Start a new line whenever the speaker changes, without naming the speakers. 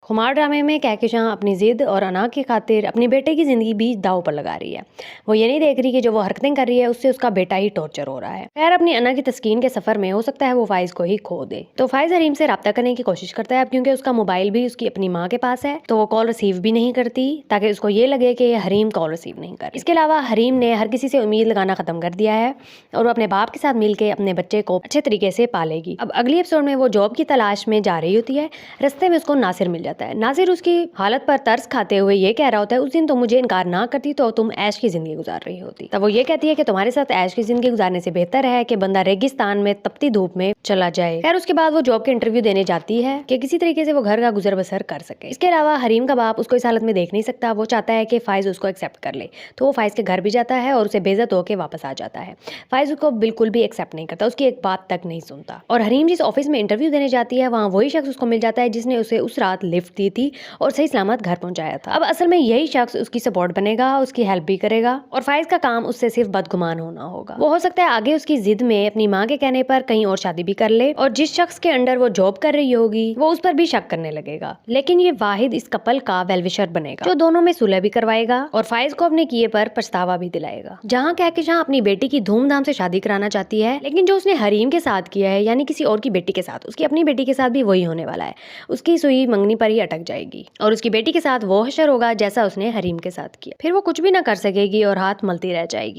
खुमार ड्रामे में कहकशां अपनी जिद और अना की खातिर अपने बेटे की जिंदगी भी दाव पर लगा रही है। वो ये नहीं देख रही कि जो वो हरकतें कर रही है उससे उसका बेटा ही टॉर्चर हो रहा है। खैर अपनी अना की तस्कीन के सफर में हो सकता है वो फाइज को ही खो दे, तो फाइज हरीम से रब्ता करने की कोशिश करता है। अब क्योंकि उसका मोबाइल भी उसकी अपनी माँ के पास है तो वो कॉल रिसीव भी नहीं करती ताकि उसको ये लगे कि हरीम कॉल रिसीव नहीं कर। इसके अलावा हरीम ने हर किसी से उम्मीद लगाना खत्म कर दिया है और वो अपने बाप के साथ मिलकर अपने बच्चे को अच्छे तरीके से पालेगी। अब अगली एपिसोड में वो जॉब की तलाश में जा रही होती है। रास्ते में उसको नासिर मिल जाता है। नासिर उसकी हालत पर तरस खाते हुए ये कह रहा होता है, उस दिन तुम मुझे इनकार ना करती तो तुम ऐश की जिंदगी गुजार रही होती। तब वो ये कहती है कि तुम्हारे साथ ऐश की जिंदगी गुजारने से बेहतर है कि बंदा रेगिस्तान में तपती धूप में चला जाए। खैर उसके बाद वो जॉब के इंटरव्यू देने जाती है कि किसी तरीके से वो घर का गुजर बसर कर सके। इसके अलावा हरीम का बाप उसको इस हालत में देख नहीं सकता। वो चाहता है कि फाइज उसको एक्सेप्ट कर ले, तो वो फाइज के घर भी जाता है और उसे बेइज्जत होकर वापस आ जाता है। फाइज उसको बिल्कुल भी एक्सेप्ट नहीं करता, उसकी एक बात तक नहीं सुनता। और हरीम जिस ऑफिस में इंटरव्यू देने जाती है वहाँ वही शख्स उसको मिल जाता है जिसने उसे उस रात लिफ्ट दी थी और सही सलामत घर पहुंचाया था। अब असल में यही शख्स उसकी सपोर्ट बनेगा, उसकी हेल्प भी करेगा और फाइज का काम उससे सिर्फ बदगुमान होना होगा। वो हो सकता है आगे उसकी जिद में अपनी माँ के कहने पर कहीं और शादी भी कर ले और जिस शख्स के अंडर वो जॉब कर रही होगी वो उस पर भी शक करने लगेगा। लेकिन ये वाहिद इस कपल का वेलविशर बनेगा जो दोनों में सुलह भी करवाएगा और फाइज को अपने किए पर पछतावा भी दिलाएगा। जहाँ कहकशां अपनी बेटी की धूमधाम से शादी कराना चाहती है, लेकिन जो उसने हरीम के साथ किया है यानी किसी और की बेटी के साथ, उसकी अपनी बेटी के साथ भी वही होने वाला है। उसकी सुई मंगनी पर ही अटक जाएगी और उसकी बेटी के साथ वो हशर होगा जैसा उसने हरीम के साथ किया। फिर वो कुछ भी ना कर सकेगी और हाथ मलती रह जाएगी।